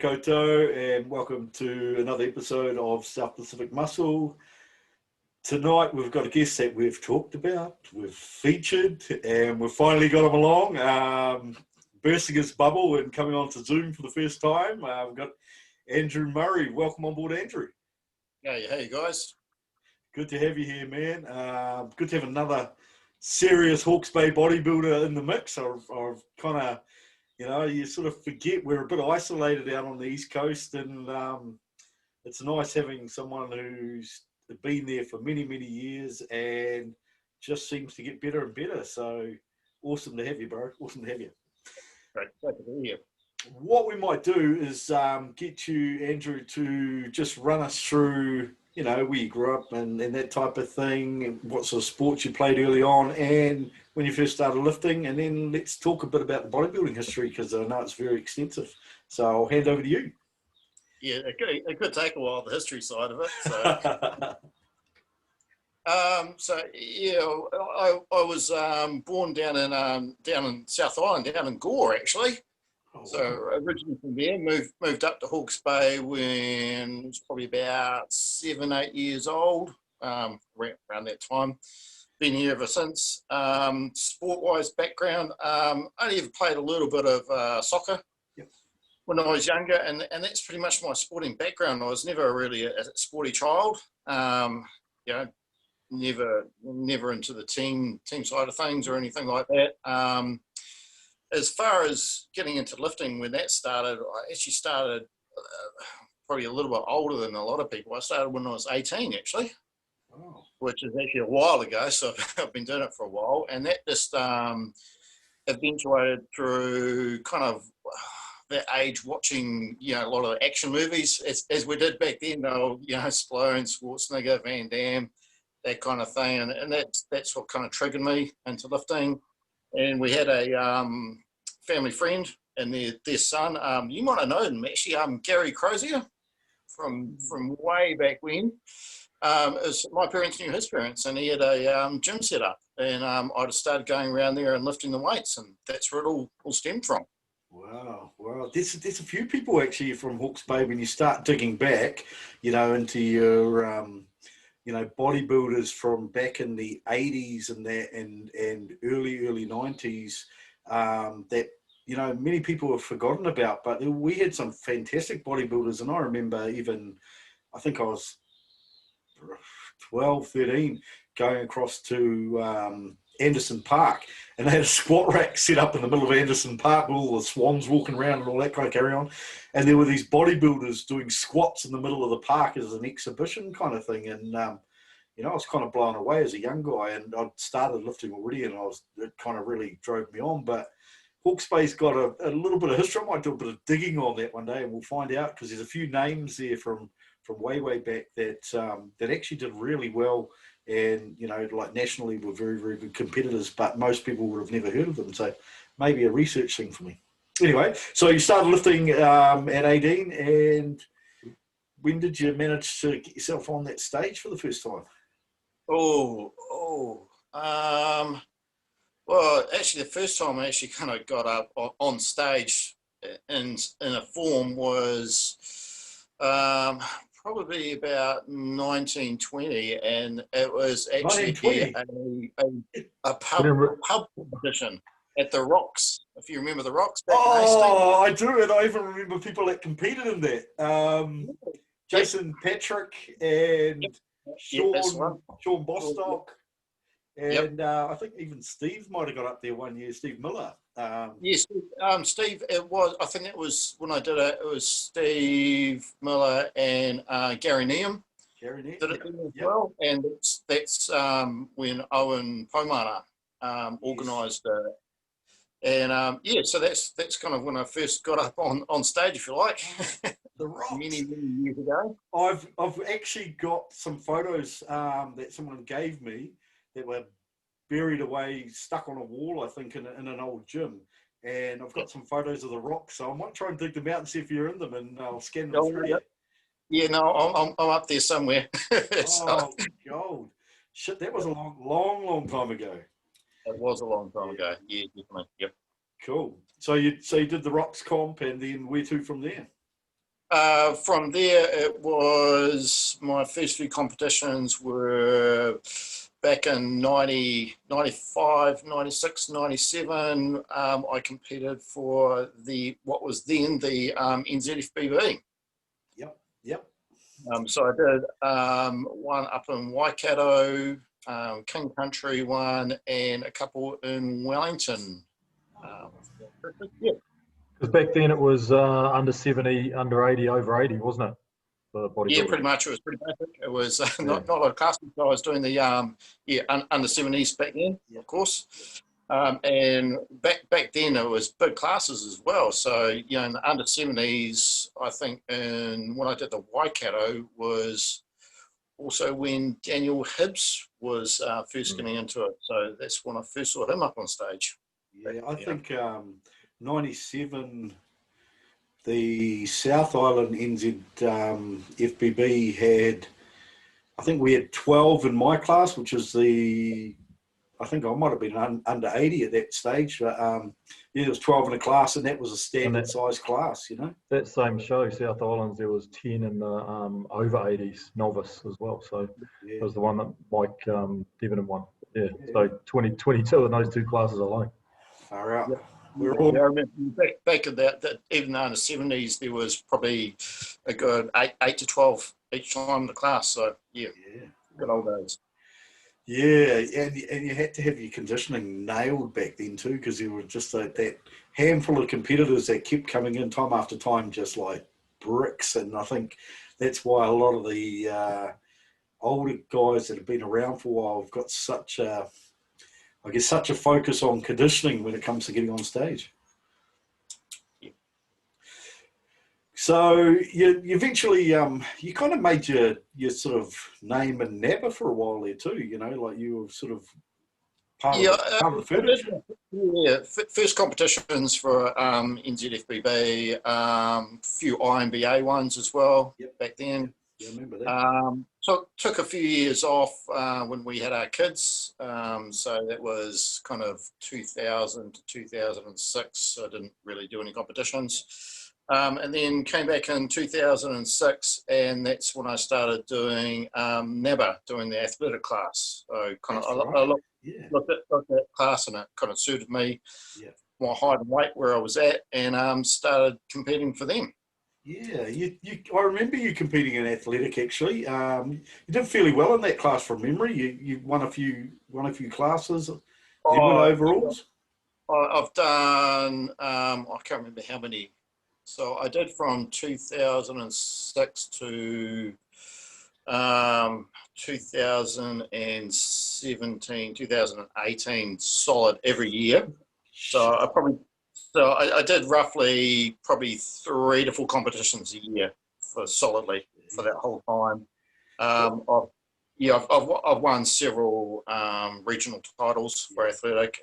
koutou, and welcome to another episode of South Pacific Muscle. Tonight we've got a guest that we've talked about, we've featured, and we've finally got him along, bursting his bubble and coming on to Zoom for the first time. We've got Andrew Murray. Welcome on board, Andrew. Hey guys. Good to have you here, man. Good to have another serious Hawke's Bay bodybuilder in the mix. I've kind of, you sort of forget we're a bit isolated out on the East Coast, and it's nice having someone who's been there for many, many years and just seems to get better and better. So awesome to have you, bro. Awesome to have you. Great to be here. What we might do is get you, Andrew, to just run us through, where you grew up and that type of thing, and what sort of sports you played early on and when you first started lifting. And then let's talk a bit about the bodybuilding history, because I know it's very extensive. So I'll hand over to you. Yeah, it could take a while, the history side of it. So, I was born down in South Island, down in Gore, actually. Oh, so originally from there, moved up to Hawke's Bay when I was probably about 7-8 years old, around that time. Been here ever since. Sport-wise background, only ever played a little bit of soccer when I was younger, and that's pretty much my sporting background. I was never really a sporty child. Never into the team side of things or anything like that. As far as getting into lifting, when that started, I actually started probably a little bit older than a lot of people. I started when I was 18, actually, which is actually a while ago. So I've been doing it for a while, and that just eventuated through kind of that age watching, a lot of action movies as we did back then. Stallone, Schwarzenegger, Van Damme, that kind of thing, and that's what kind of triggered me into lifting. And we had a family friend and their son. You might have known him, actually, Gary Crozier from way back when. My parents knew his parents, and he had a gym set up, and I just started going around there and lifting the weights, and that's where it all stemmed from. Wow. There's a few people actually from Hawke's Bay, when you start digging back, into your bodybuilders from back in the 80s and that, and early 90s, that many people have forgotten about. But we had some fantastic bodybuilders, and I remember I think I was 12, 13, going across to Anderson Park, and they had a squat rack set up in the middle of Anderson Park with all the swans walking around and all that kind of carry on. And there were these bodybuilders doing squats in the middle of the park as an exhibition kind of thing. And, I was kind of blown away as a young guy, and I'd started lifting already, and it kind of really drove me on. But Hawke's Bay's got a little bit of history. I might do a bit of digging on that one day, and we'll find out, because there's a few names there from way back that actually did really well, and like nationally were very, very good competitors, but most people would have never heard of them. So maybe a research thing for me. Anyway, so you started lifting at 18, and when did you manage to get yourself on that stage for the first time? Well, actually, the first time I actually kind of got up on stage in a form was probably about 1920, and it was actually a pub competition at the Rocks. If you remember the Rocks back in Hastings. I do, and I even remember people that competed in that. Jason Patrick and Sean Bostock, and I think even Steve might have got up there one year. Steve Miller. Yes, Steve. I think it was when I did it. It was Steve Miller and Gary Neum. Gary Neum did it as well, and that's when Owen Pomana organised it. And so that's kind of when I first got up on stage, if you like. The Rocks. many years ago. I've actually got some photos that someone gave me that were buried away, stuck on a wall, I think, in an old gym. And I've got some photos of the Rocks, so I might try and dig them out and see if you're in them, and I'll scan them through. Yeah, no, I'm up there somewhere. Oh, gold. Shit, that was a long time ago. It was a long time ago. Yeah, definitely. Yep. Cool. So you did the Rocks comp, and then where to from there? From there, it was my first few competitions were back in 90, 95, 96, 97. I competed for what was then the NZIFBB. Yep. So I did one up in Waikato, King Country one, and a couple in Wellington. Yeah. Because back then it was under 70, under 80, over 80, wasn't it? For bodybuilding. Yeah, pretty much. It was pretty basic. It was not a lot of classes. I was doing the under 70s back then, of course. And back then it was big classes as well. So, in the under 70s, I think when I did the Waikato was also when Daniel Hibbs was first getting into it. So that's when I first saw him up on stage. Yeah, I think 97, the South Island NZIFBB had, I think we had 12 in my class, which is I think I might have been under 80 at that stage. But there was 12 in a class, and that was a standard size class, That same show, South Islands, there was 10 in the over 80s novice as well. So it was the one that Mike Debenham won. Yeah, so 22 in those two classes alone. Far out. Yeah. I remember back in that even though in the 70s, there was probably a good 8 to 12 each time in the class. So, good old days. Yeah, and you had to have your conditioning nailed back then too, because there were just that handful of competitors that kept coming in time after time, just like bricks. And I think that's why a lot of the older guys that have been around for a while have got such a focus on conditioning when it comes to getting on stage. So you eventually, you kind of made your sort of name in NABBA for a while there too, like you were sort of part of the furniture. Yeah, first competitions for NZIFBB, few IMBA ones as well back then. Yeah, I remember that. Took a few years off when we had our kids. So that was kind of 2000 to 2006. I didn't really do any competitions. And then came back in 2006, and that's when I started doing NABBA, doing the athletic class. So kind of I looked at that class, and it kind of suited me, my height and weight where I was at, and started competing for them. Yeah, I remember you competing in athletic actually. You did fairly well in that class from memory. You won a few classes. Overalls. I've done. I can't remember how many. So I did from 2006 to 2017, 2018, solid every year. So I did roughly probably 3 to 4 competitions a year solidly for that whole time. I've won several regional titles for athletic.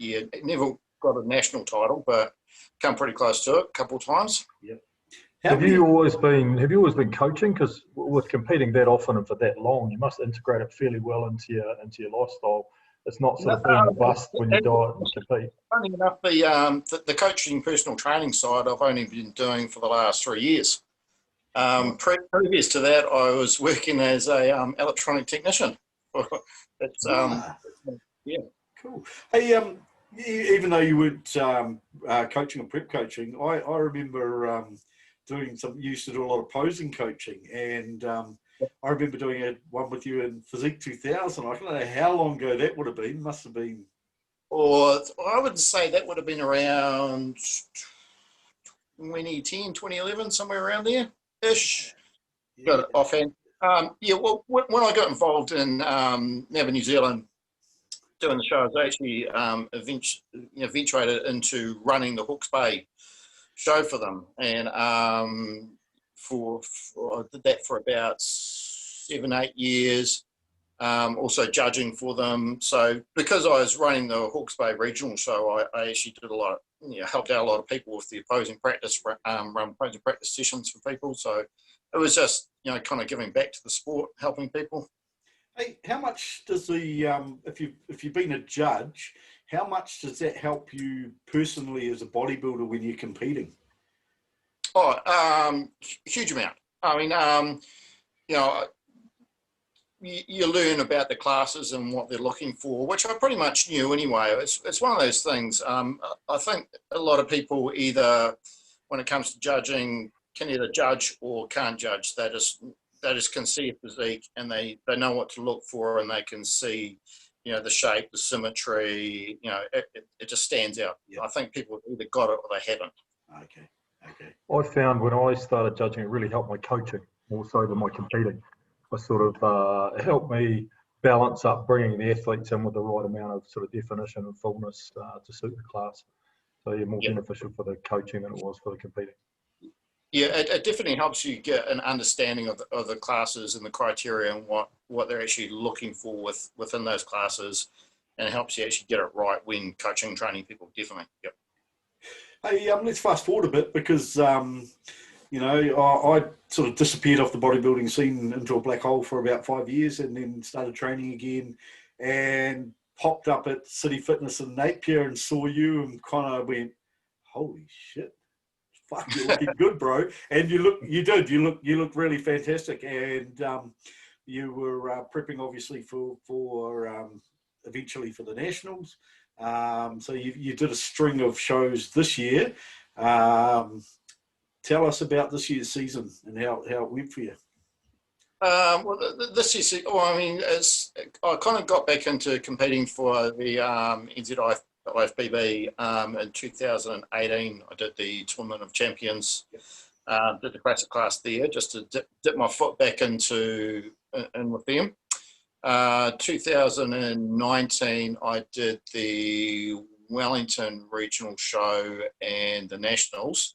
Never got a national title, but come pretty close to it a couple of times. Yep. Have you always been coaching? Because with competing that often and for that long, you must integrate it fairly well into your lifestyle. It's not sort of being a bust when you diet and compete. Funny enough, the coaching, personal training side, I've only been doing for the last 3 years. Previous to that, I was working as a electronic technician. Cool. Hey, even though you weren't coaching or prep coaching, I remember used to do a lot of posing coaching, and I remember doing one with you in Physique 2000. I don't know how long ago that would have been. Must have been. Or I would say that would have been around 2010, 2011, somewhere around there ish. Got it offhand. Well, when I got involved in NABBA New Zealand, doing the show, I was actually eventuated into running the Hawke's Bay show for them, and I did that for about 7-8 years. Also judging for them. So because I was running the Hawke's Bay regional show, I actually did a lot, helped out a lot of people with the opposing practice, run opposing practice sessions for people. So it was just kind of giving back to the sport, helping people. Hey, how much does if you've been a judge, how much does that help you personally as a bodybuilder when you're competing? Huge amount. I mean, you know, you learn about the classes and what they're looking for, which I pretty much knew anyway. It's one of those things. I think a lot of people either, when it comes to judging, can either judge or can't judge. They just can see a physique and they know what to look for, and they can see, you know, the shape, the symmetry. You know, it just stands out. Yeah. I think people either got it or they haven't. Okay. I found when I started judging, it really helped my coaching more so than my competing. I sort of it helped me balance up bringing the athletes in with the right amount of sort of definition and fullness to suit the class. So more beneficial for the coaching than it was for the competing. Yeah, it definitely helps you get an understanding of the classes and the criteria and what they're actually looking for within those classes, and it helps you actually get it right when coaching and training people, definitely. Yep. Hey, let's fast forward a bit because, you know, I sort of disappeared off the bodybuilding scene into a black hole for about 5 years, and then started training again and popped up at City Fitness in Napier and saw you and kind of went, holy shit, fuck, you're looking good, bro. And you look really fantastic. And you were prepping obviously for eventually for the Nationals. So you did a string of shows this year. Tell us about this year's season and how it went for you. Well, this year, I mean, I kind of got back into competing for the NZIFBB in 2018. I did the Tournament of Champions, did the classic class there, just to dip my foot back in with them. 2019, I did the Wellington Regional Show and the Nationals.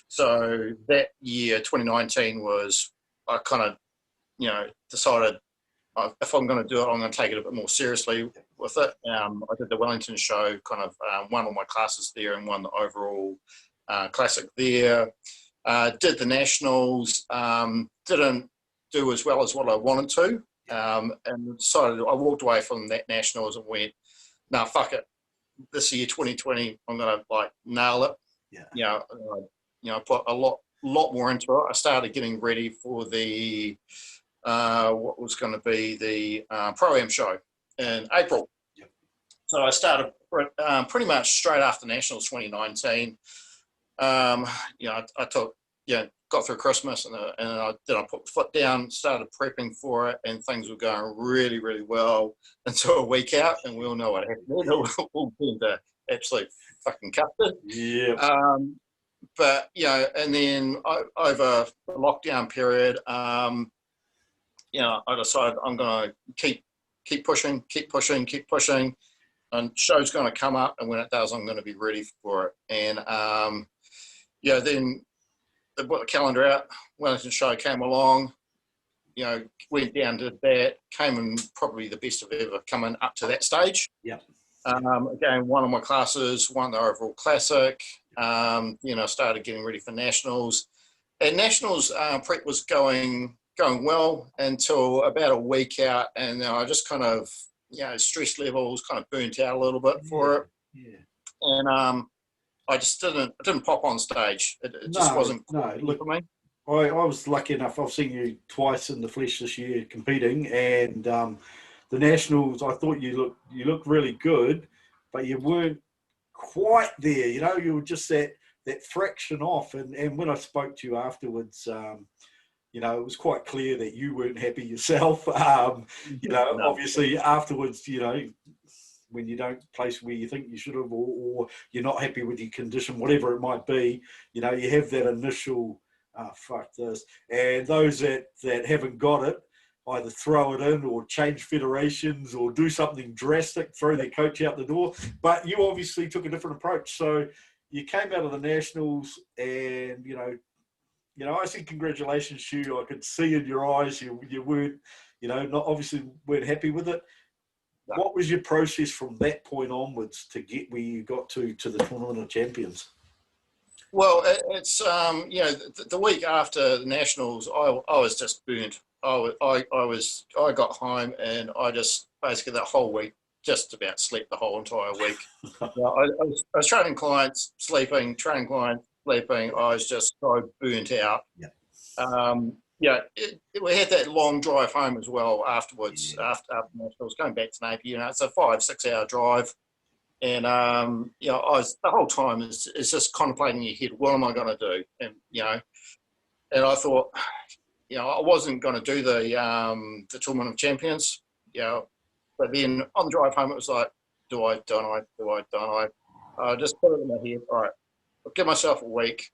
So that year, 2019, was, I kind of, you know, decided if I'm going to do it, I'm going to take it a bit more seriously with it. I did the Wellington Show, kind of won all my classes there and won the overall classic there. Did the Nationals, didn't do as well as what I wanted to. And decided, I walked away from that Nationals and went, nah, fuck it. This year, 2020, I'm going to like nail it. Yeah. You know, put a lot more into it. I started getting ready for the what was going to be the Pro-Am show in April. Yep. So I started pretty much straight after Nationals 2019. You know, I took, you know, got through Christmas and I put the foot down, started prepping for it, and things were going really, really well until a week out, and we all know what happened. We all turned to absolute fucking custard. Yeah. But, you know, and then over the lockdown period, you know, I decided I'm going to keep pushing, and show's going to come up, and when it does, I'm going to be ready for it. And, yeah, then they put the calendar out, Wellington show came along, you know, went down to that, came in probably the best I've ever come in up to that stage. Yeah. Again, won all my classes, won the overall classic. You know, started getting ready for Nationals. And Nationals prep was going well until about a week out, and I just kind of, you know, stress levels kind of burnt out a little bit for it. Yeah. And I just didn't pop on stage. It just wasn't for me. I was lucky enough. I've seen you twice in the flesh this year competing, and the Nationals, I thought you looked really good, but you weren't quite there. You know, you were just that fraction off. And when I spoke to you afterwards, you know, it was quite clear that you weren't happy yourself. You know, obviously afterwards, you know, when you don't place where you think you should have, or you're not happy with your condition, whatever it might be, you know, you have that initial, fuck this. And those that haven't got it, either throw it in or change federations or do something drastic, throw their coach out the door. But you obviously took a different approach. So you came out of the Nationals and, you know, I said congratulations to you. I could see in your eyes you weren't, you know, not obviously weren't happy with it. No. What was your process from that point onwards to get where you got to the Tournament of Champions? Well, it's you know, the week after the Nationals, I was just burnt. I got home and I just basically that whole week just about slept the whole entire week. You know, I was training clients, sleeping, training clients, sleeping. I was just so burnt out. Yeah. We had that long drive home as well afterwards, after nationals, going back to Napier. It's a 5-6 hour drive. And, I was, the whole time is just contemplating in your head, what am I going to do? And, and I thought, I wasn't going to do the Tournament of Champions, but then on the drive home, it was like, do I, don't I, do I, don't I? I just put it in my head, all right, I'll give myself a week,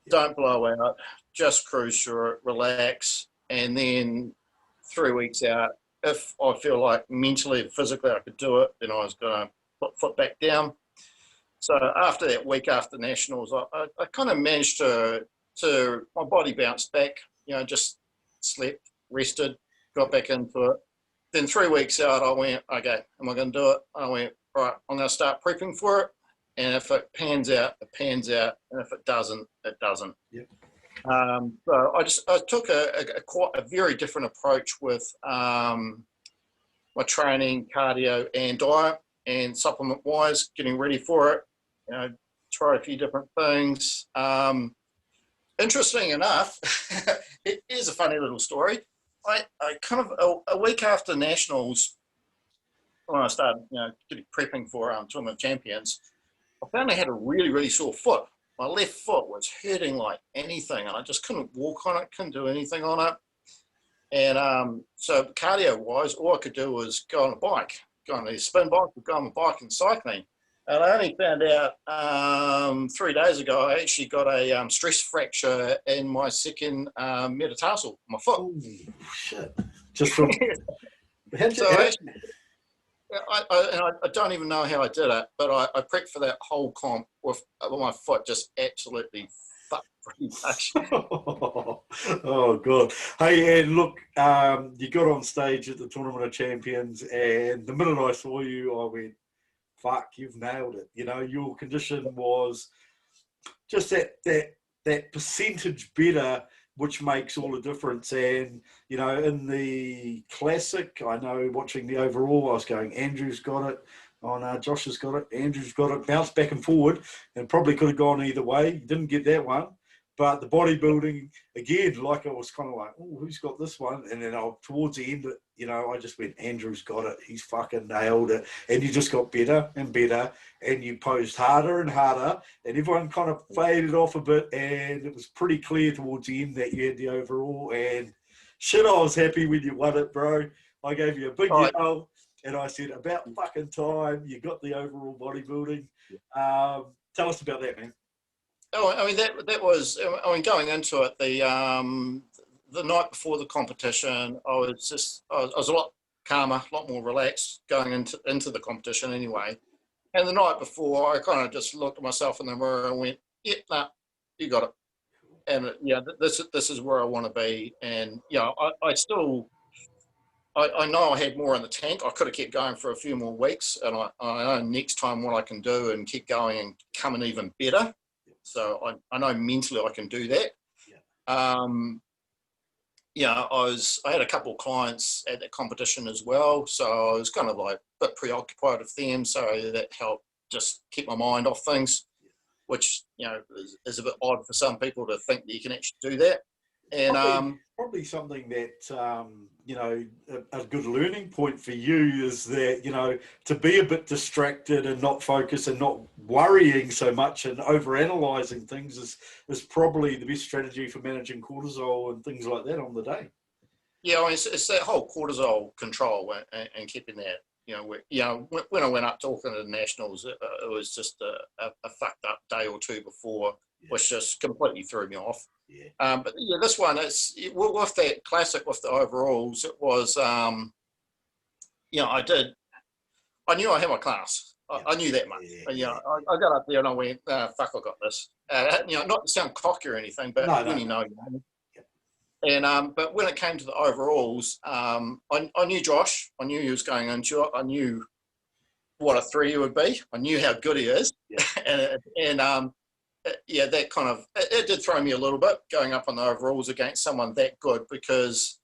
don't blow out, just cruise through it, relax, and then 3 weeks out, if I feel like mentally and physically I could do it, then I was going to put foot back down. So after that week after nationals, I kind of managed to my body bounced back, just slept, rested, got back into it. Then 3 weeks out, I went, okay, am I going to do it? I went, all right, I'm going to start prepping for it. And if it pans out, it pans out. And if it doesn't, it doesn't. Yep. So I took a very different approach with my training, cardio, and diet, and supplement-wise, getting ready for it. Try a few different things. Interesting enough, it is a funny little story. I kind of a week after nationals, when I started, prepping for Tournament of Champions, I found I had a really, really sore foot. My left foot was hurting like anything, and I just couldn't walk on it, couldn't do anything on it. And so cardio-wise, all I could do was go on a bike, go on a spin bike, go on a bike and cycling. And I only found out 3 days ago I actually got a stress fracture in my second metatarsal, my foot. Oh, shit. Just from... I don't even know how I did it, but I prepped for that whole comp with my foot just absolutely fucked pretty much. Oh, God. Hey, and look, you got on stage at the Tournament of Champions, and the minute I saw you, I went, fuck, you've nailed it. Your condition was just that percentage better, which makes all the difference. And, in the classic, I know watching the overall, I was going, Andrew's got it. Oh, no, Josh has got it. Andrew's got it. Bounced back and forward, and probably could have gone either way. Didn't get that one. But the bodybuilding, again, like I was kind of like, oh, who's got this one? And then towards the end, I just went, Andrew's got it. He's fucking nailed it. And you just got better and better, and you posed harder and harder, and everyone kind of faded off a bit, and it was pretty clear towards the end that you had the overall. And shit, I was happy when you won it, bro. I gave you a big yell, and I said, about fucking time you got the overall bodybuilding. Tell us about that, man. Oh, I mean that was. I mean, going into it, the night before the competition, I was a lot calmer, a lot more relaxed going into the competition anyway. And the night before, I kind of just looked at myself in the mirror and went, "Yeah, nah, you got it." And this is where I want to be. And I still. I know I had more in the tank. I could have kept going for a few more weeks, and I know next time what I can do and keep going and coming even better. So I know mentally I can do that. Yeah. I had a couple of clients at that competition as well, so I was kind of like a bit preoccupied with them, so that helped just keep my mind off things, which is a bit odd for some people to think that you can actually do that. And probably something that a good learning point for you is that to be a bit distracted and not focus and not worrying so much and overanalyzing things is probably the best strategy for managing cortisol and things like that on the day. Yeah, I mean, it's that whole cortisol control and keeping that. When I went up talking to the nationals, it was just a fucked up day or two before, which just completely threw me off. Yeah. But this one, with that classic with the overalls, it was, I knew I had my class. I knew that much. Yeah. I got up there and I went, fuck, I got this. Not to sound cocky or anything, but when you know. And but when it came to the overalls, I knew Josh. I knew he was going into it. I knew what a 3 he would be. I knew how good he is. Yeah. That kind of it did throw me a little bit going up on the overalls against someone that good because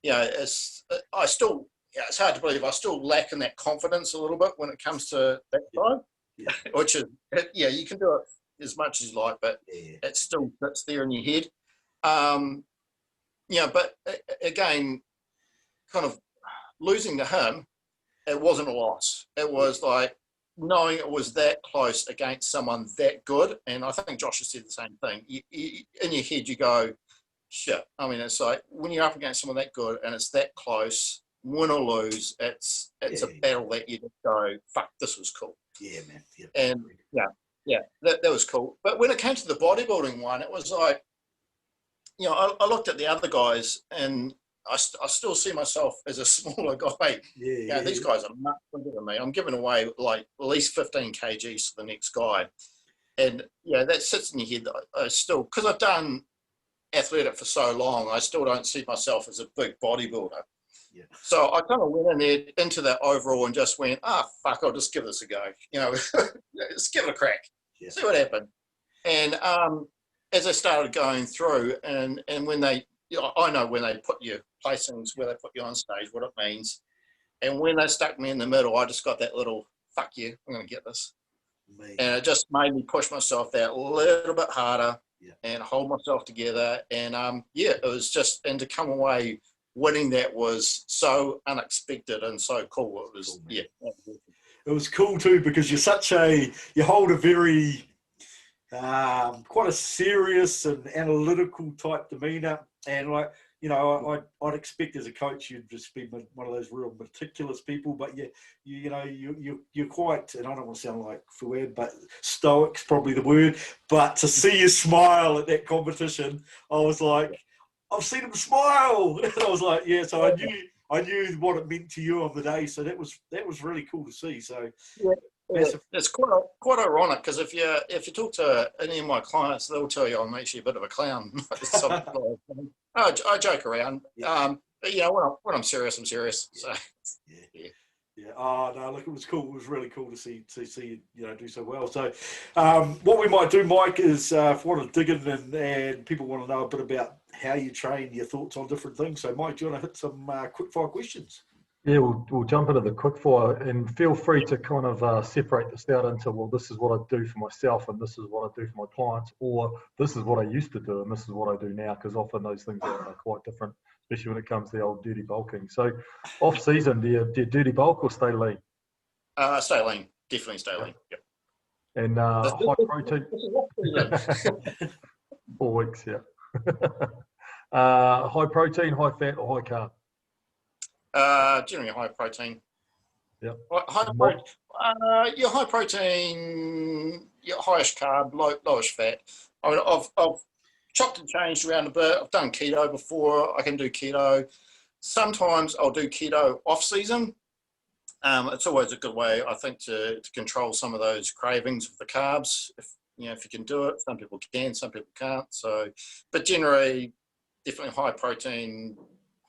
it's hard to believe I still lack in that confidence a little bit when it comes to that side. Yeah. Which is you can do it. as much as you like, but Yeah. it still sits there in your head. But again, kind of losing to him, it wasn't a loss. It was like knowing it was that close against someone that good. And I think Josh has said the same thing. In your head, you go, shit. I mean, it's like when you're up against someone that good and it's that close, win or lose, it's a battle that you just go, fuck, this was cool. Yeah, man. Yeah. And that was cool. But when it came to the bodybuilding one, it was like, I looked at the other guys and I still see myself as a smaller guy. These guys are much bigger than me. I'm giving away like at least 15 kgs to the next guy. And that sits in your head. I still, because I've done athletic for so long, I still don't see myself as a big bodybuilder. Yeah. So I kind of went in there into that overall and just went, fuck, I'll just give this a go. Just give it a crack. Yeah. See what happened. And as I started going through, and when they, I know when they put you placings, where they put you on stage, what it means. And when they stuck me in the middle, I just got that little, fuck you, I'm going to get this. And it just made me push myself that little bit harder and hold myself together. And it was just, and to come away winning that was so unexpected and so cool. It was, It was cool too, because you hold a very, quite a serious and analytical type demeanor. And like, I'd expect as a coach, you'd just be one of those real meticulous people, but you're quite, and I don't want to sound like Fuad, but stoic's probably the word, but to see you smile at that competition, I was like, I've seen him smile. And I was like, so I knew what it meant to you on the day. So that was really cool to see. So it's quite ironic, because if you talk to any of my clients, they'll tell you I'm actually a bit of a clown. I joke around, but when I'm serious, I'm serious. So Yeah. Oh no! Look, it was cool. It was really cool to see you do so well. So, what we might do, Mike, is if we want to dig in and people want to know a bit about how you train, your thoughts on different things. So, Mike, do you want to hit some quick fire questions? Yeah, we'll jump into the quick fire, and feel free to kind of separate this out into, well, this is what I do for myself and this is what I do for my clients, or this is what I used to do and this is what I do now, because often those things are quite different, especially when it comes to the old dirty bulking. So off season, do you dirty bulk or stay lean? Stay lean, definitely stay lean. Yep. And high protein. 4 weeks, high protein, high fat, or high carb? Generally high protein. Yeah. Your high protein, your highest carb, lowest fat. I mean, I've chopped and changed around a bit. I've done keto before. I can do keto. Sometimes I'll do keto off season. It's always a good way, I think, to control some of those cravings of the carbs. If you can do it, some people can, some people can't. So, but generally, definitely high protein,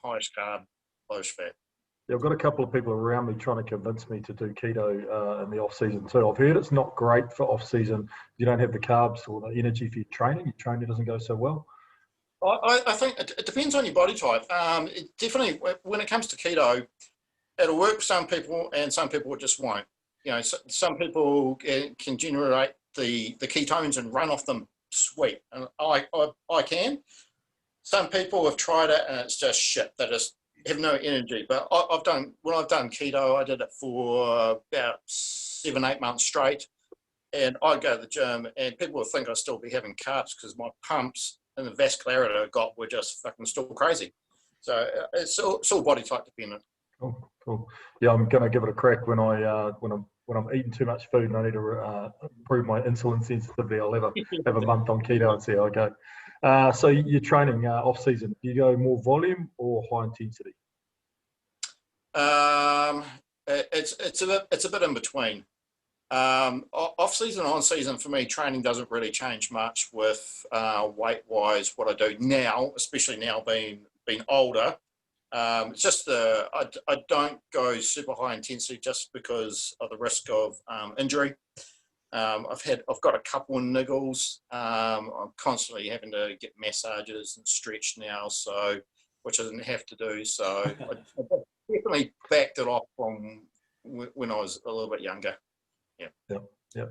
highest carb, lowest fat. Yeah, I've got a couple of people around me trying to convince me to do keto in the off season too. I've heard it's not great for off season. You don't have the carbs or the energy for your training. Your training doesn't go so well. I think it depends on your body type. It definitely, when it comes to keto, it'll work for some people and some people just won't. Some people can generate the ketones and run off them sweet, and I can. Some people have tried it and it's just shit. They just have no energy. But when I've done keto, I did it for about 7-8 months straight, and I'd go to the gym and people would think I'd still be having carbs because my pumps and the vascularity I got were just fucking still crazy. So it's all body type dependent. Cool. Yeah, I'm going to give it a crack when I'm eating too much food and I need to improve my insulin sensitivity. I'll have a month on keto and see how I go. So you're training off season. Do you go more volume or high intensity? It's a bit in between. Off season, on season for me, training doesn't really change much with weight wise. What I do now, especially now being older. It's just I don't go super high intensity just because of the risk of injury. I've got a couple of niggles. I'm constantly having to get massages and stretch now, so which I didn't have to do. So I definitely backed it off from when I was a little bit younger. Yeah.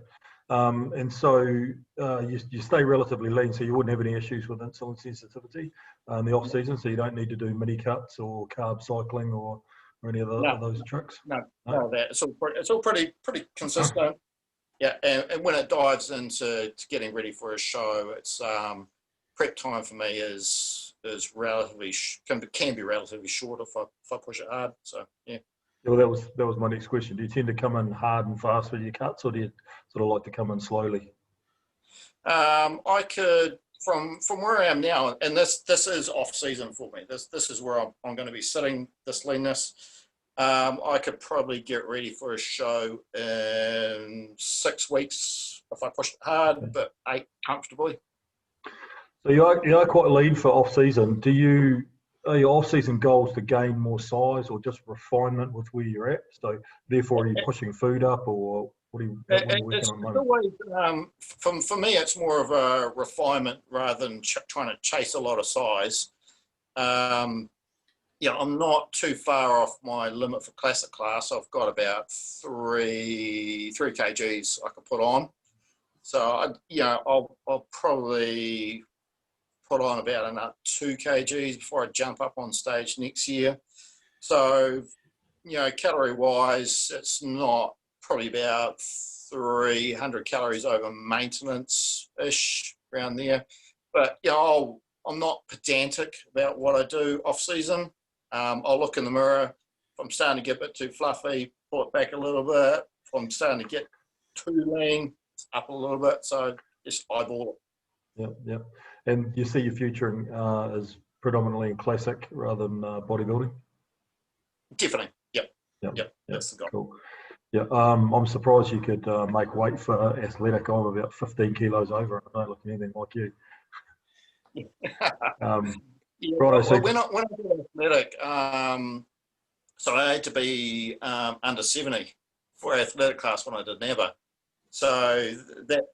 And so you stay relatively lean, so you wouldn't have any issues with insulin sensitivity in the off season. So you don't need to do mini cuts or carb cycling or any of those tricks. No, that it's all pretty consistent. Yeah, and when it dives into getting ready for a show, it's prep time for me is relatively can be relatively short if I push it hard. So yeah. Well, that was my next question. Do you tend to come in hard and fast with your cuts, or do you sort of like to come in slowly? I could from where I am now, and this is off season for me. This is where I'm going to be sitting. This leanness. I could probably get ready for a show in 6 weeks if I pushed it hard, but 8 comfortably. So you are quite lean for off season. Are your off season goals to gain more size or just refinement with where you're at? So therefore, are you pushing food up, or what are you working on? Always, for me, it's more of a refinement rather than trying to chase a lot of size. I'm not too far off my limit for classic class. I've got about 3 kgs I can put on. So I'll probably put on about another 2 kgs before I jump up on stage next year. So, calorie wise, it's not probably about 300 calories over maintenance ish around there. But I'm not pedantic about what I do off season. I'll look in the mirror. If I'm starting to get a bit too fluffy, pull it back a little bit. If I'm starting to get too lean, it's up a little bit. So just eyeball it. Yeah. And you see your future as predominantly in classic rather than bodybuilding? Definitely. Yep. That's the goal. Cool. Yeah. I'm surprised you could make weight for athletic. I'm about 15 kilos over, and I don't look anything like you. When I did athletic, so I had to be under 70 for athletic class when I did NABA. So that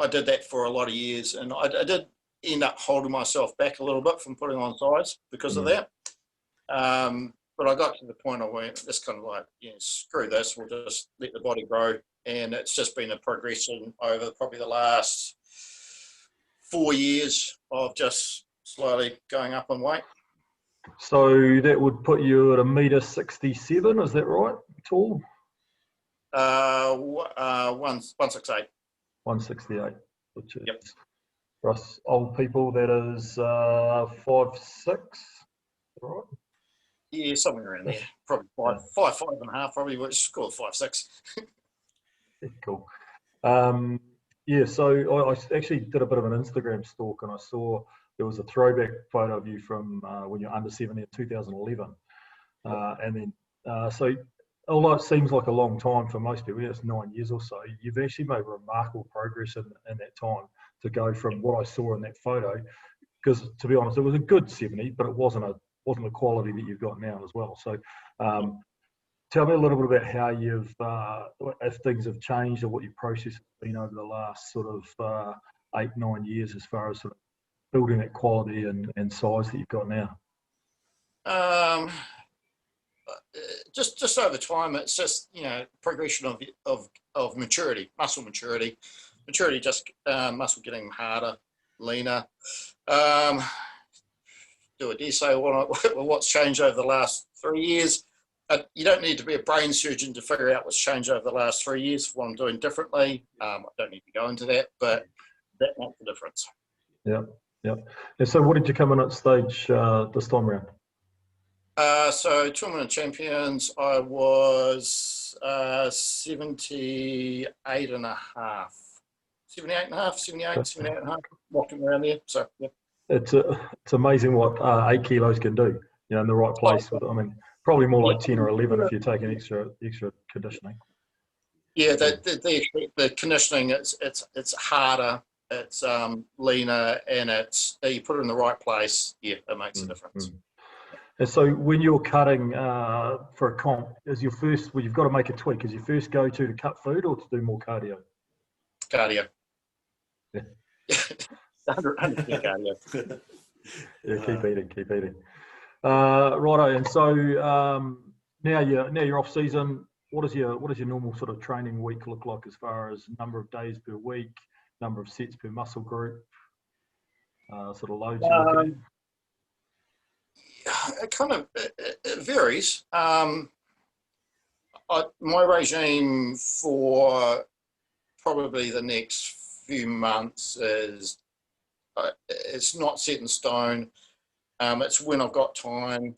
I did that for a lot of years, and I did end up holding myself back a little bit from putting on size because of that. But I got to the point I went, just kind of like, screw this, we'll just let the body grow. And it's just been a progression over probably the last 4 years of just slowly going up in weight. So that would put you at 1.67 m, is that right? Tall? 168. 168, which is for us old people, that is 5'6", right? Yeah, somewhere around there. Probably 5.5, probably, which is called 5'6". Cool. So I actually did a bit of an Instagram stalk, and I saw there was a throwback photo of you from when you're under 70 in 2011. And then, so although it seems like a long time for most people, it's 9 years or so, you've actually made remarkable progress in that time to go from what I saw in that photo. Because to be honest, it was a good 70, but it wasn't the quality that you've got now as well. So tell me a little bit about how if things have changed or what your process has been over the last sort of 8-9 years as far as sort of building that quality and size that you've got now. Just over time, it's just progression of maturity, muscle maturity, just muscle getting harder, leaner. Do I dare say what's changed over the last 3 years? You don't need to be a brain surgeon to figure out what's changed over the last 3 years. What I'm doing differently, I don't need to go into that, but that makes the difference. Yeah. And so, what did you come in at stage this time around? So Tournament of Champions, I was 78 and a half, walking around there. So yeah. It's amazing what 8 kilos can do, in the right place. Probably more like 10 or 11 if you take an extra conditioning. Yeah, the conditioning, it's harder, it's leaner, and you put it in the right place. Yeah, it makes a difference. And so when you're cutting for a comp, you've got to make a tweak. Is your first go-to to cut food or to do more cardio? Cardio. Yeah. 100% cardio. Yeah, keep eating. Righto, and so now you're off season. what does your normal sort of training week look like as far as number of days per week, number of sets per muscle group, sort of loads you're looking It varies. My regime for probably the next few months is it's not set in stone. It's when I've got time,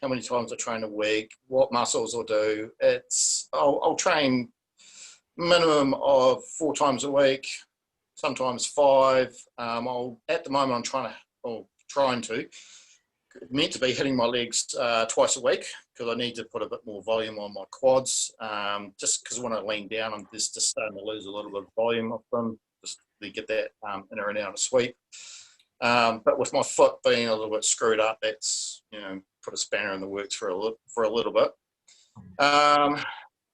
how many times I train a week, what muscles I'll do. I'll train minimum of 4 times a week, sometimes 5. At the moment I'm trying to meant to be hitting my legs twice a week because I need to put a bit more volume on my quads. Just because when I lean down, I'm just starting to lose a little bit of volume of them, just to get that inner and outer sweep. But with my foot being a little bit screwed up, that's put a spanner in the works for a little bit.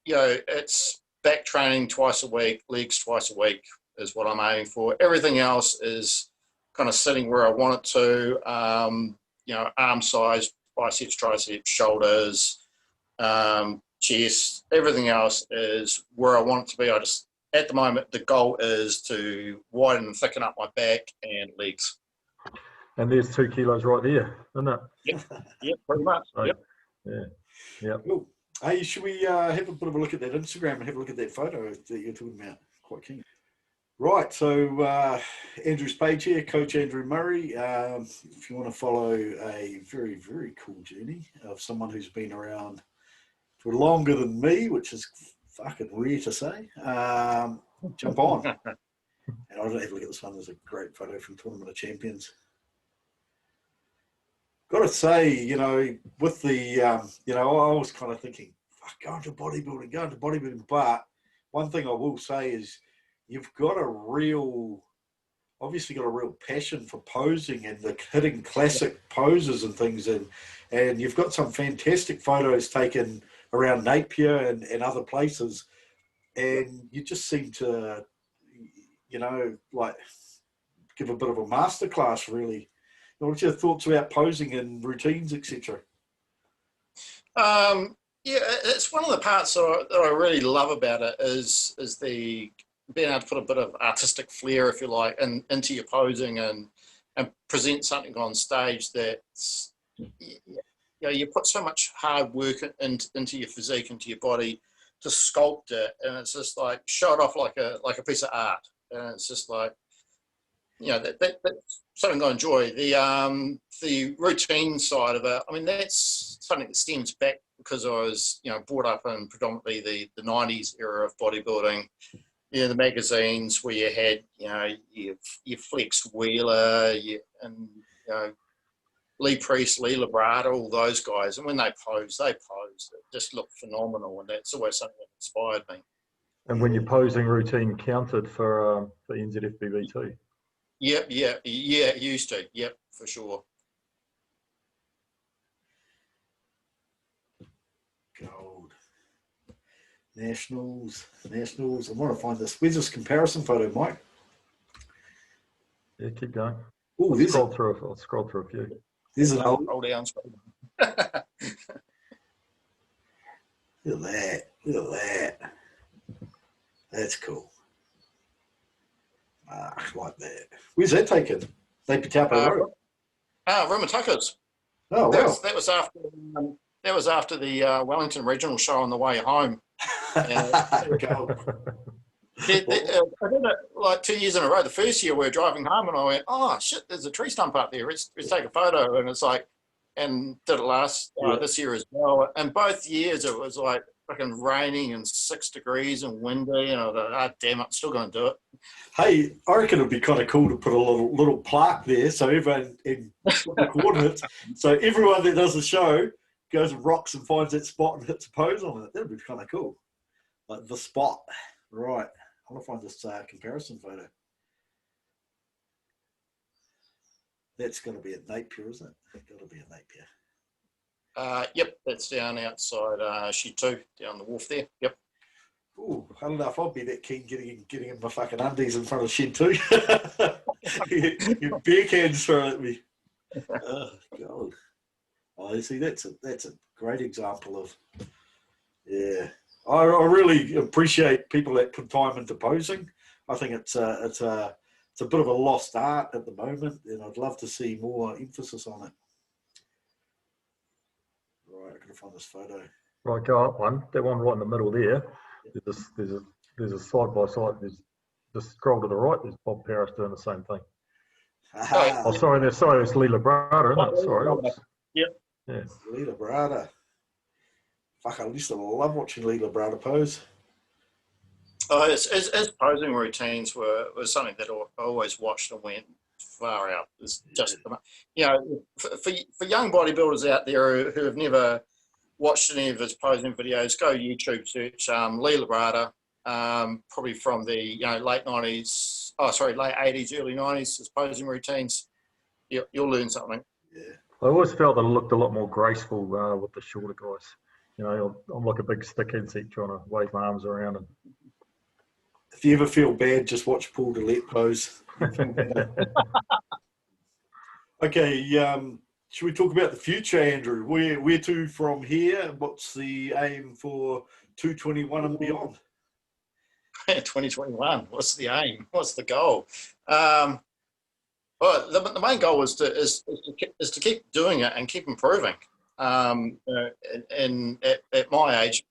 It's back training twice a week, legs twice a week is what I'm aiming for. Everything else is kind of sitting where I want it to. Arm size, biceps, triceps, shoulders, chest, everything else is where I want it to be. At the moment, the goal is to widen and thicken up my back and legs. And there's 2 kilos right there, isn't it? Yep, pretty much. So, yep. Yeah. Cool. Hey, should we have a bit of a look at that Instagram and have a look at that photo that you're talking about? Quite keen. Right, so Andrew's page here, Coach Andrew Murray. If you want to follow a very, very cool journey of someone who's been around for longer than me, which is fucking rare to say, jump on. And I'll have a look at this one. There's a great photo from Tournament of Champions. Got to say, with the, I was kind of thinking, fuck, going to bodybuilding. But one thing I will say is, you've obviously got a real passion for posing and the hitting classic poses and things, and you've got some fantastic photos taken around Napier and other places, and you just seem to, give a bit of a masterclass, really. What's your thoughts about posing and routines, etc.? It's one of the parts that I really love about it is the being able to put a bit of artistic flair, if you like, into your posing and present something on stage that's, you put so much hard work into your physique, into your body to sculpt it, and it's just like show it off like a piece of art, and it's just like, that's something I enjoy. The routine side of it, I mean, that's something that stems back because I was, brought up in predominantly the 90s era of bodybuilding. The magazines where you had, your Flex Wheeler, Lee Priest, Lee Labrada, all those guys. And when they posed. It just looked phenomenal, and that's always something that inspired me. And when your posing routine counted for NZIFBB too? Yep, it used to. Yep, for sure. Gold. Nationals. I want to find this. Where's this comparison photo, Mike? Yeah, keep going. Oh, I'll scroll through a few. There's an old. Roll down. Look at that. That's cool. I like that. Where's that taken? Napier Taupo Road. Rimatukas. Oh, wow. That was after the Wellington Regional show on the way home. I did it like 2 years in a row. The first year we were driving home, and I went, "Oh shit, there's a tree stump up there. Let's take a photo." And it's like, and did it this year as well. And both years it was like fucking raining and 6 degrees and windy, and I thought, "Ah, damn it, I'm still going to do it." Hey, I reckon it'd be kind of cool to put a little plaque there, so everyone in the coordinates, so everyone that does the show goes and rocks and finds that spot and hits a pose on it. That'd be kind of cool. Like the spot. Right. I want to find this comparison photo. That's going to be at Napier, isn't it? Got to be at Napier. Yep, that's down outside Shed 2, down the wharf there. Yep. Ooh, I don't know if I'd be that keen getting in my fucking undies in front of Shed 2. Your beer cans thrown at me. Oh, God. Oh, you see, that's a great example of, yeah. I really appreciate people that put time into posing. I think it's a bit of a lost art at the moment, and I'd love to see more emphasis on it. Right, I gotta find this photo. Right, go up one. That one right in the middle there. There's a side by side. Just scroll to the right. There's Bob Paris doing the same thing. Oh, sorry, it's Leela Brada, isn't it? Sorry. Oops. Yep. Yeah. Leela Brada. Fuck, I used to love watching Leela Brada pose. Oh, his posing routines were something that I always watched and went far out. It's just, for young bodybuilders out there who have never watched any of his posing videos, go YouTube, search Leela Brada, probably from the late 80s, early 90s, his posing routines. You'll learn something. Yeah. I always felt that it looked a lot more graceful with the shorter guys. I'm like a big stick insect trying to wave my arms around. And if you ever feel bad, just watch Paul Dillette pose. Okay, should we talk about the future, Andrew? Where to from here? What's the aim for 221 and beyond? 2021. What's the aim? What's the goal? Well, the main goal is to keep doing it and keep improving. And at my age,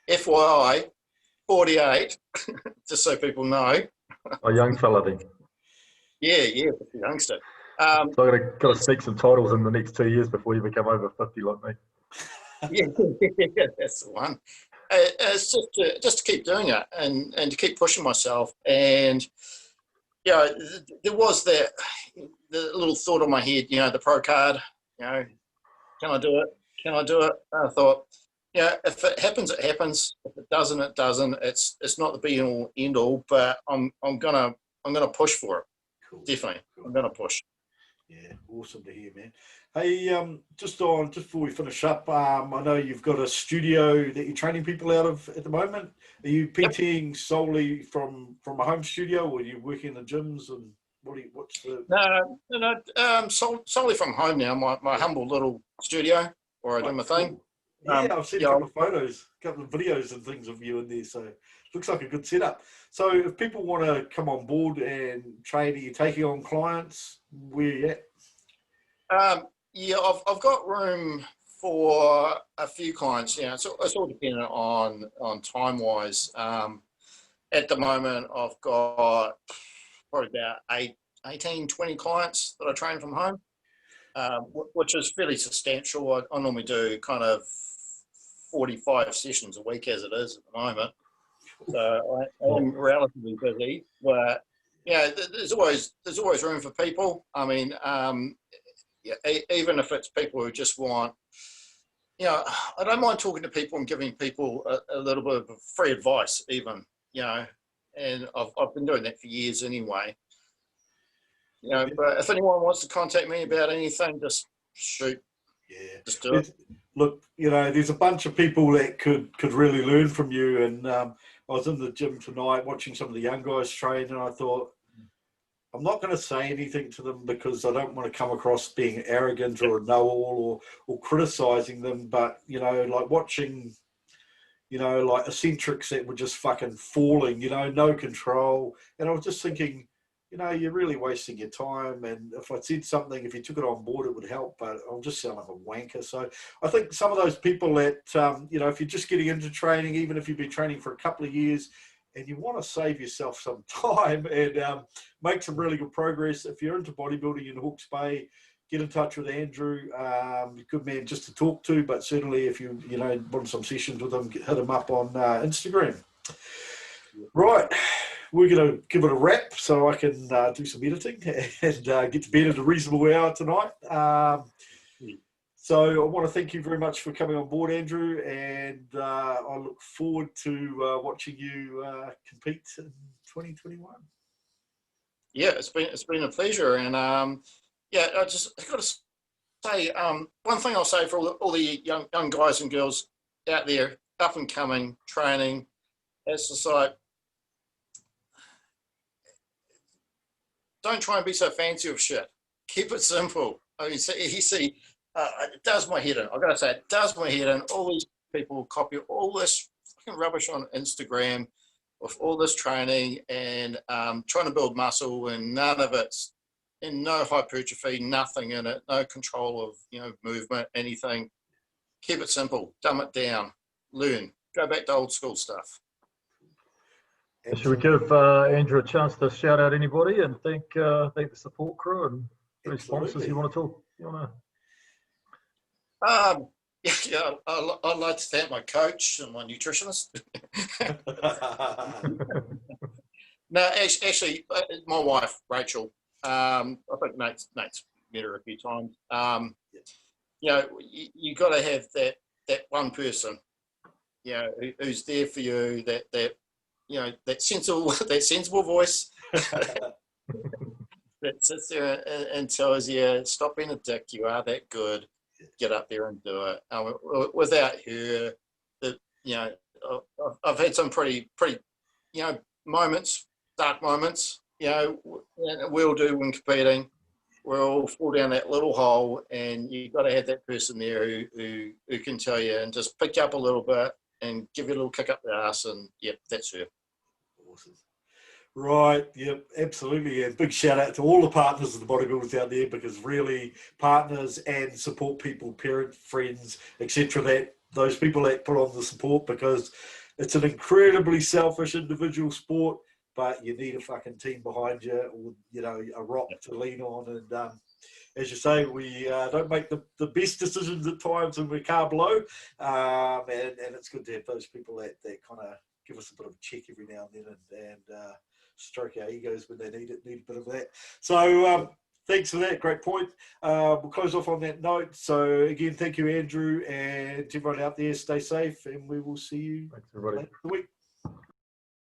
FYI, 48, just so people know. A young fella then. Yeah, a youngster. So I got to speak some titles in the next 2 years before you become over 50 like me. Yeah, that's the one. It's just to keep doing it and to keep pushing myself. And there was the little thought in my head, the pro card. Can I do it? Can I do it? And I thought, if it happens, it happens. If it doesn't, it doesn't. It's not the be all end all, but I'm gonna push for it. Cool. Definitely, Cool. I'm gonna push. Yeah, awesome to hear, man. Hey, just before we finish up, I know you've got a studio that you're training people out of at the moment. Are you PTing solely from a home studio, or are you working in the gyms? And what's the? No. Solely from home now. My humble little studio where I do my thing. Cool. Yeah, I've seen a couple of photos, a couple of videos and things of you in there, so it looks like a good setup. So if people want to come on board and train, are you taking on clients? Where are you at? I've got room for a few clients. It's all dependent on time wise. At the moment, I've got probably about 18, 20 clients that I train from home, which is fairly substantial. I normally do kind of 45 sessions a week as it is at the moment. So I am relatively busy, but there's always room for people. I mean, even if it's people who just want, I don't mind talking to people and giving people a little bit of free advice, even, and I've been doing that for years anyway. But if anyone wants to contact me about anything, just shoot. Yeah, just do it. Look, there's a bunch of people that could really learn from you. And I was in the gym tonight watching some of the young guys train, and I thought, I'm not going to say anything to them because I don't want to come across being arrogant or a know-all or criticizing them. But, like watching, like eccentrics that were just fucking falling, no control. And I was just thinking, you're really wasting your time. And if I said something, if you took it on board, it would help. But I'll just sound like a wanker. So I think some of those people that, if you're just getting into training, even if you've been training for a couple of years, and you want to save yourself some time and make some really good progress. If you're into bodybuilding in Hawke's Bay, get in touch with Andrew. Good man just to talk to, but certainly if you want some sessions with him, hit him up on Instagram. Right, we're going to give it a wrap so I can do some editing and get to bed at a reasonable hour tonight. So I want to thank you very much for coming on board, Andrew, and I look forward to watching you compete in 2021. Yeah, it's been a pleasure, and I just got to say one thing I'll say for all the young guys and girls out there, up and coming, training. It's just like, don't try and be so fancy with shit. Keep it simple. I mean, it does my head in. I've got to say, it does my head in. All these people copy all this fucking rubbish on Instagram with all this training and trying to build muscle, and none of it's, and no hypertrophy, nothing in it, no control of, you know, movement, anything. Keep it simple, dumb it down, learn, go back to old school stuff. Should we give Andrew a chance to shout out anybody and thank the support crew and any sponsors you want to talk? Yeah, I'd like to thank my coach and my nutritionist. No, actually, my wife, Rachel. I think Nate's met her a few times. You know, you got to have that one person, you know, who's there for you. That you know, that sensible voice that sits there and tells you, "Stop being a dick. You are that good. Get up there and do it." Without her, you know, I've had some pretty, you know, moments, dark moments. You know, we'll do when competing. We'll fall down that little hole, and you've got to have that person there who can tell you and just pick you up a little bit and give you a little kick up the ass, and yep, that's her. Awesome. Right, yep, absolutely. And big shout out to all the partners of the bodybuilders out there, because really partners and support people, parents, friends, etc., that those people that put on the support, because it's an incredibly selfish individual sport, but you need a fucking team behind you, or, you know, a rock to lean on. And as you say, we don't make the best decisions at times, and we're carb low, and it's good to have those people that kind of give us a bit of a check every now and then, and stroke our egos when they need a bit of that. So thanks for that, great point. We'll close off on that note. So again, thank you, Andrew, and to everyone out there, stay safe, and we will see you Thanks, everybody. later in the week.